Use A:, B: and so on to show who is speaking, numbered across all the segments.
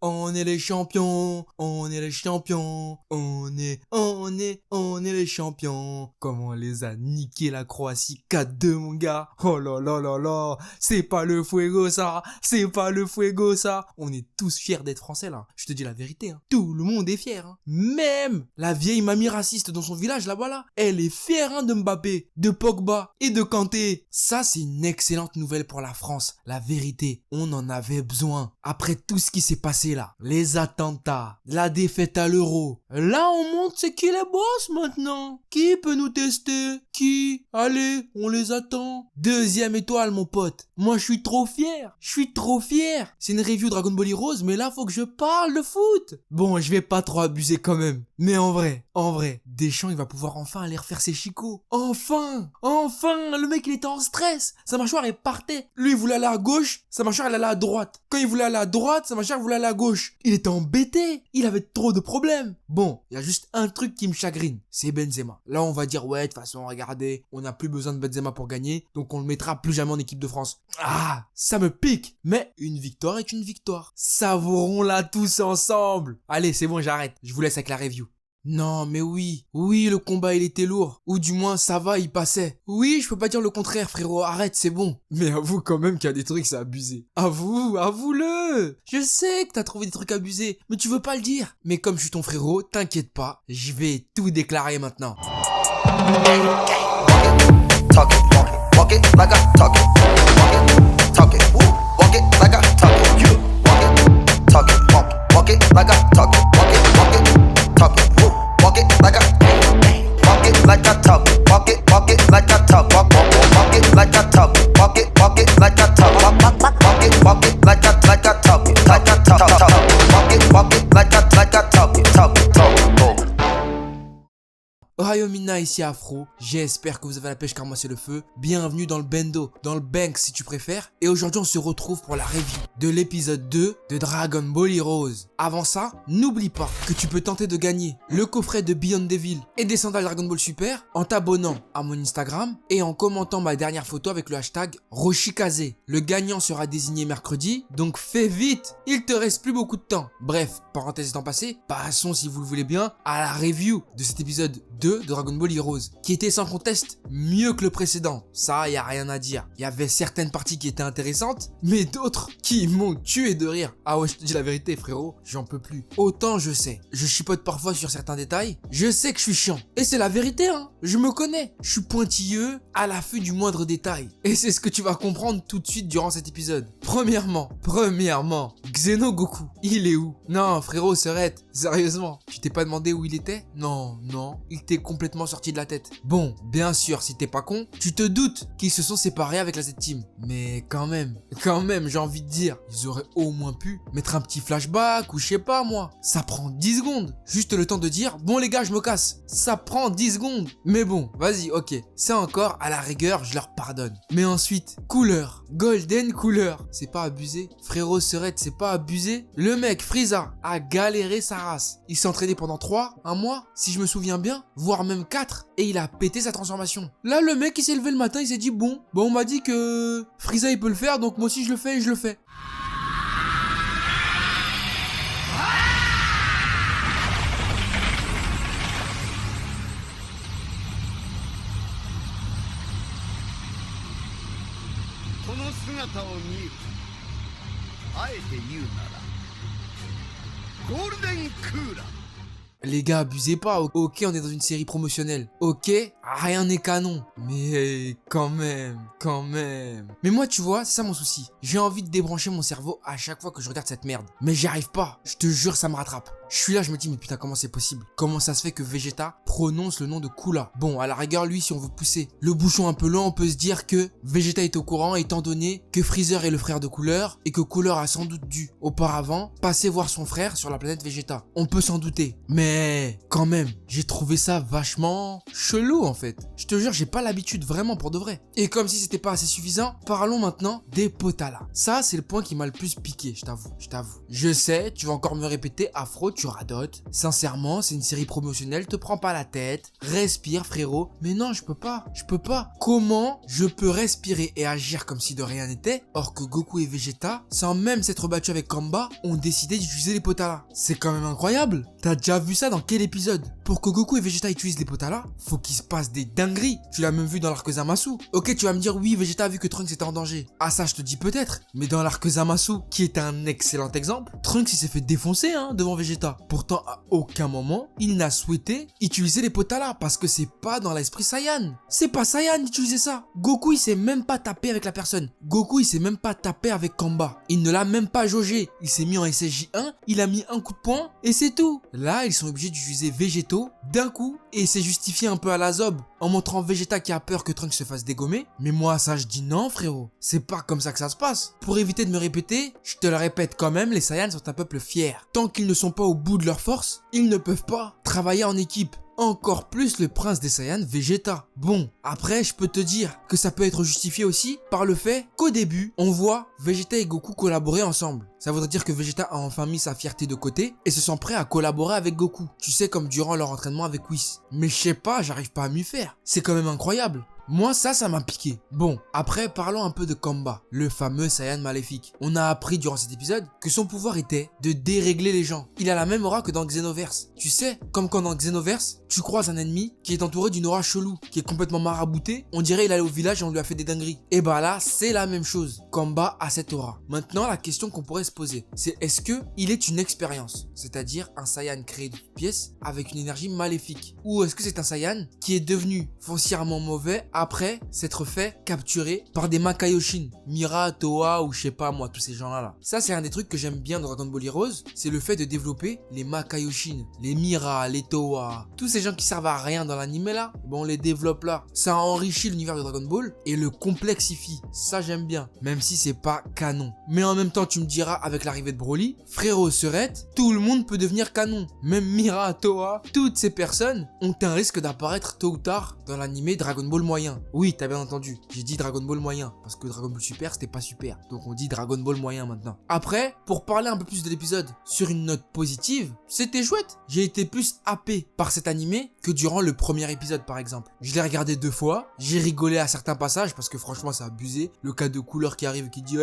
A: On est les champions, on est les champions, on est les champions. Comment on les a niqués la Croatie 4-2 mon gars. Oh là là là là, c'est pas le fuego ça, c'est pas le fuego ça. On est tous fiers d'être français là, je te dis la vérité hein. Tout le monde est fier hein. Même la vieille mamie raciste dans son village là-bas là, elle est fière hein de Mbappé, de Pogba et de Kanté. Ça c'est une excellente nouvelle pour la France, la vérité, on en avait besoin. Après tout ce qui s'est passé là, les attentats, la défaite à l'Euro. Là, on montre c'est qui les boss maintenant. Qui peut nous tester? Qui? Allez, on les attend. 2e étoile, mon pote. Moi, je suis trop fier. Je suis trop fier. C'est une review Dragon Ball Heroes, mais là, faut que je parle de foot. Bon, je vais pas trop abuser quand même. Mais en vrai, Deschamps, il va pouvoir enfin aller refaire ses chicots. Enfin, le mec, il était en stress. Sa mâchoire, elle partait. Lui, il voulait aller à gauche, sa mâchoire, elle allait à droite. Quand il voulait aller à droite, sa mâchoire voulait aller à gauche. Il était embêté. Il avait trop de problèmes. Bon, il y a juste un truc qui me chagrine. C'est Benzema. Là, on va dire, ouais, de toute façon, regardez, on n'a plus besoin de Benzema pour gagner, donc on le mettra plus jamais en équipe de France. Ah, ça me pique. Mais une victoire est une victoire. Savourons-la tous ensemble. Allez, c'est bon, j'arrête. Je vous laisse avec la review. Non, mais oui, le combat il était lourd. Ou du moins, ça va, il passait. Oui, je peux pas dire le contraire, frérot, arrête, c'est bon. Mais avoue quand même qu'il y a des trucs, c'est abusé. Avoue-le. Je sais que t'as trouvé des trucs abusés, mais tu veux pas le dire. Mais comme je suis ton frérot, t'inquiète pas, je vais tout déclarer maintenant.
B: Talk it, walk it like I talk it. Talk it, woo, walk it like I talk it. You walk it, talk it, walk it like I talk it. Walk it, talk it, woo, walk it like I walk it like I talk it. Walk it like I talk. Walk it like I talk. Walk it like I talk. Walk it like I talk it. Like I talk. Walk it like I talk it. Talk it.
A: Ohio Mina ici Afro, j'espère que vous avez la pêche car moi c'est le feu. Bienvenue dans le Bendo, dans le Bank si tu préfères. Et aujourd'hui on se retrouve pour la review de l'épisode 2 de Dragon Ball Heroes. Avant ça, n'oublie pas que tu peux tenter de gagner le coffret de Beyond Devil et des sandales Dragon Ball Super en t'abonnant à mon Instagram et en commentant ma dernière photo avec le hashtag Roshikaze. Le gagnant sera désigné mercredi, donc fais vite, il te reste plus beaucoup de temps. Bref, parenthèse étant passée, passons si vous le voulez bien à la review de cet épisode 2 de Dragon Ball Heroes, qui était sans conteste mieux que le précédent. Ça, y a rien à dire. Il y avait certaines parties qui étaient intéressantes, mais d'autres qui m'ont tué de rire. Ah ouais, je te dis la vérité, frérot, j'en peux plus. Autant je sais, je chipote parfois sur certains détails, je sais que je suis chiant. Et c'est la vérité, hein, je me connais. Je suis pointilleux, à l'affût du moindre détail. Et c'est ce que tu vas comprendre tout de suite durant cet épisode. Premièrement, Xeno Goku, il est où? Non, frérot, Serette, sérieusement, tu t'es pas demandé où il était? Non, il t'est complètement sorti de la tête. Bon, bien sûr, si t'es pas con, tu te doutes qu'ils se sont séparés avec la Z-Team. Mais quand même, j'ai envie de dire, ils auraient au moins pu mettre un petit flashback ou je sais pas moi. Ça prend 10 secondes. Juste le temps de dire, bon les gars, je me casse. Ça prend 10 secondes. Mais bon, vas-y, ok. C'est encore, à la rigueur, je leur pardonne. Mais ensuite, couleur. Golden couleur. C'est pas abusé? Frérot Serette, c'est pas abusé? Le mec, Frieza, a galéré sa race. Il s'est entraîné pendant 1 mois, si je me souviens bien, voire même 4, et il a pété sa transformation. Là, le mec, il s'est levé le matin, il s'est dit, bon, on m'a dit que Frieza, il peut le faire, donc moi aussi, je le fais et je le fais. Les gars, abusez pas, ok, on est dans une série promotionnelle, ok, rien n'est canon, mais quand même. Mais moi, tu vois, c'est ça mon souci, j'ai envie de débrancher mon cerveau à chaque fois que je regarde cette merde, mais j'y arrive pas, je te jure, ça me rattrape. Je suis là, je me dis, mais putain, comment c'est possible? Comment ça se fait que Vegeta prononce le nom de Kula? Bon, à la rigueur, lui, si on veut pousser le bouchon un peu loin, on peut se dire que Vegeta est au courant, étant donné que Freezer est le frère de Cooler, et que Cooler a sans doute dû, auparavant, passer voir son frère sur la planète Vegeta. On peut s'en douter, mais quand même, j'ai trouvé ça vachement chelou, en fait. fait. Je te jure, j'ai pas l'habitude vraiment pour de vrai. Et comme si c'était pas assez suffisant, parlons maintenant des Potala. Ça, c'est le point qui m'a le plus piqué, je t'avoue. Je sais, tu vas encore me répéter, Afro, tu radotes. Sincèrement, c'est une série promotionnelle, te prends pas la tête. Respire, frérot. Mais non, je peux pas. Comment je peux respirer et agir comme si de rien n'était, or que Goku et Vegeta, sans même s'être battus avec Kamba, ont décidé d'utiliser les Potala. C'est quand même incroyable. T'as déjà vu ça dans quel épisode? Pour que Goku et Vegeta utilisent les Potala, faut qu'il se passe des dingueries. Tu l'as même vu dans l'arc Zamasu. Ok, tu vas me dire oui, Vegeta a vu que Trunks était en danger. Ah ça, je te dis peut-être. Mais dans l'arc Zamasu, qui est un excellent exemple, Trunks il s'est fait défoncer devant Vegeta. Pourtant, à aucun moment, il n'a souhaité utiliser les Potala parce que c'est pas dans l'esprit Saiyan. C'est pas Saiyan d'utiliser ça. Goku il s'est même pas tapé avec la personne. Goku il s'est même pas tapé avec Kamba. Il ne l'a même pas jaugé. Il s'est mis en SSJ1, il a mis un coup de poing et c'est tout. Là, ils sont obligés d'utiliser Végétaux d'un coup et c'est justifié un peu à la zob en montrant Vegeta qui a peur que Trunks se fasse dégommer. Mais moi, ça je dis non frérot. C'est pas comme ça que ça se passe. Pour éviter de me répéter, je te le répète quand même, les Saiyans sont un peuple fier. Tant qu'ils ne sont pas au bout de leur force, ils ne peuvent pas travailler en équipe. Encore plus le prince des Saiyans, Vegeta. Bon, après, je peux te dire que ça peut être justifié aussi par le fait qu'au début, on voit Vegeta et Goku collaborer ensemble. Ça voudrait dire que Vegeta a enfin mis sa fierté de côté et se sent prêt à collaborer avec Goku. Tu sais, comme durant leur entraînement avec Whis. Mais je sais pas, j'arrive pas à m'y faire. C'est quand même incroyable. Moi, ça m'a piqué. Bon, après, parlons un peu de Kamba, le fameux Saiyan maléfique. On a appris durant cet épisode que son pouvoir était de dérégler les gens. Il a la même aura que dans Xenoverse. Tu sais, comme quand dans Xenoverse, tu croises un ennemi qui est entouré d'une aura chelou, qui est complètement marabouté. On dirait il allait au village et on lui a fait des dingueries. Et bah là, c'est la même chose. Kamba a cette aura. Maintenant, la question qu'on pourrait se poser, c'est est-ce que il est une expérience, c'est-à-dire un Saiyan créé de toutes pièces avec une énergie maléfique, ou est-ce que c'est un Saiyan qui est devenu foncièrement mauvais après s'être fait capturer par des Makaioshin, Mira, Toa ou je sais pas moi, tous ces gens là. Ça c'est un des trucs que j'aime bien dans Dragon Ball Heroes, c'est le fait de développer les Makaioshin, les Mira, les Toa, tous ces gens qui servent à rien dans l'anime là, bon on les développe là. Ça enrichit l'univers de Dragon Ball et le complexifie, ça j'aime bien, même si c'est pas canon. Mais en même temps tu me diras avec l'arrivée de Broly, frérot Serette, tout le monde peut devenir canon, même Mira, Toa, toutes ces personnes ont un risque d'apparaître tôt ou tard dans l'anime Dragon Ball moyen. Oui, t'as bien entendu, j'ai dit Dragon Ball moyen, parce que Dragon Ball Super c'était pas super, donc on dit Dragon Ball moyen maintenant. Après, pour parler un peu plus de l'épisode sur une note positive, c'était chouette. J'ai été plus happé par cet animé que durant le premier épisode par exemple. Je l'ai regardé 2 fois, j'ai rigolé à certains passages parce que franchement c'est abusé. Le cas de Couleur qui arrive et qui dit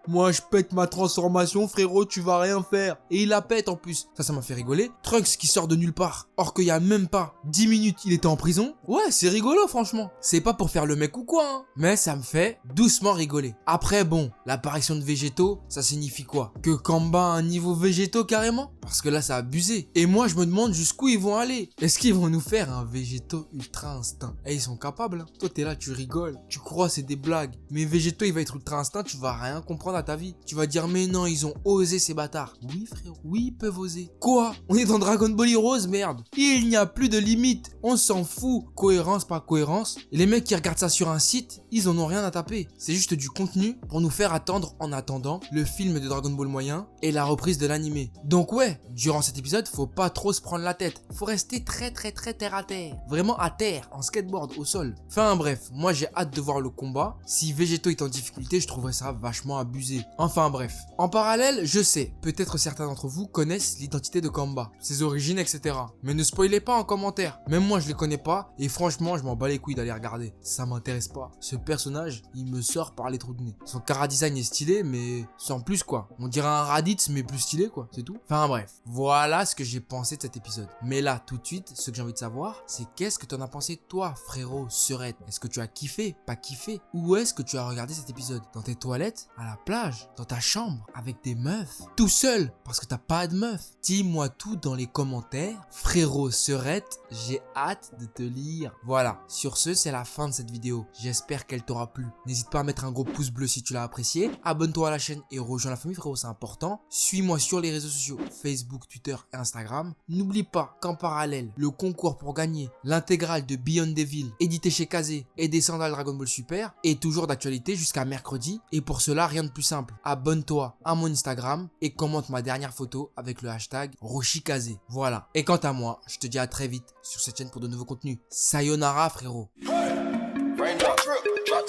A: moi je pète ma transformation frérot, tu vas rien faire. Et il la pète en plus, ça m'a fait rigoler. Trunks qui sort de nulle part, or qu'il y a même pas 10 minutes il était en prison. Ouais, c'est rigolo franchement. C'est pas pour faire le mec ou quoi, mais ça me fait doucement rigoler. Après bon, l'apparition de Végétaux, ça signifie quoi? Que Kamba a un niveau Végétaux carrément? Parce que là c'est abusé. Et moi je me demande jusqu'où ils vont aller. Est-ce qu'ils vont nous faire un Végétaux ultra instinct? Ils sont capables hein. Toi t'es là, tu rigoles, tu crois c'est des blagues. Mais Végétaux il va être ultra instinct, tu vas rien comprendre à ta vie. Tu vas dire mais non, ils ont osé ces bâtards. Oui frérot, oui ils peuvent oser. Quoi? On est dans Dragon Ball Heroes, merde. Il n'y a plus de limite, on s'en fout. Cohérence pas cohérence. Et les mecs qui regardent ça sur un site, ils en ont rien à taper. C'est juste du contenu pour nous faire attendre en attendant le film de Dragon Ball moyen et la reprise de l'animé. Donc ouais, durant cet épisode, faut pas trop se prendre la tête. Faut rester très terre à terre. Vraiment à terre, en skateboard, au sol. Enfin bref, moi j'ai hâte de voir le combat. Si Végétaux est en difficulté, je trouverais ça vachement abusé. Enfin bref. En parallèle, je sais, peut-être certains d'entre vous connaissent l'identité de Kamba, ses origines, etc. Mais ne spoilez pas en commentaire. Même moi je les connais pas et franchement je m'en bats les couilles d'aller regarder. Ça m'intéresse pas. Ce personnage, il me sort par les trous de nez. Son chara-design est stylé, mais sans plus quoi. On dirait un Raditz, mais plus stylé quoi, c'est tout. Enfin bref, voilà ce que j'ai pensé de cet épisode. Mais là, tout de suite, ce que j'ai envie de savoir, c'est qu'est-ce que t'en as pensé toi, frérot Serette? Est-ce que tu as kiffé, pas kiffé? Où est-ce que tu as regardé cet épisode? Dans tes toilettes? À la plage? Dans ta chambre? Avec des meufs? Tout seul? Parce que t'as pas de meuf? Dis-moi tout dans les commentaires. Frérot Serette, j'ai hâte de te lire. Voilà, sur ce, c'est la fin de cette vidéo. J'espère qu'elle t'aura plu. N'hésite pas à mettre un gros pouce bleu si tu l'as apprécié. Abonne-toi à la chaîne et rejoins la famille frérot, c'est important. Suis-moi sur les réseaux sociaux, Facebook, Facebook, Twitter et Instagram. N'oublie pas qu'en parallèle, le concours pour gagner l'intégrale de Beyond Devil, édité chez Kazé et des sandales Dragon Ball Super, est toujours d'actualité jusqu'à mercredi. Et pour cela, rien de plus simple. Abonne-toi à mon Instagram et commente ma dernière photo avec le hashtag Roshikaze. Voilà. Et quant à moi, je te dis à très vite sur cette chaîne pour de nouveaux contenus. Sayonara, frérot.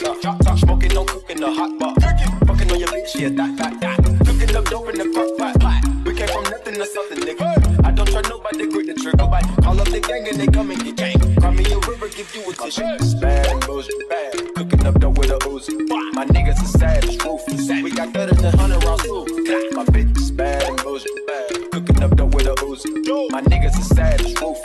C: Drop top, smoking, no cooking, the hot pot. Fucking on your bitch, yeah, that. Cooking up dope in the crock pot. We came from nothing to something, nigga. I don't try nobody, grip the trigger. Call up the gang and they come and get gang. Cry me a river, give you a tissue. Bad and bullshit, bad. Cooking up dope with a Uzi. My niggas are savage, ruthless. We got better than 100 rounds too. My bitch is bad and bullshit, bad. Cooking up dope with a Uzi. My niggas are savage, ruthless.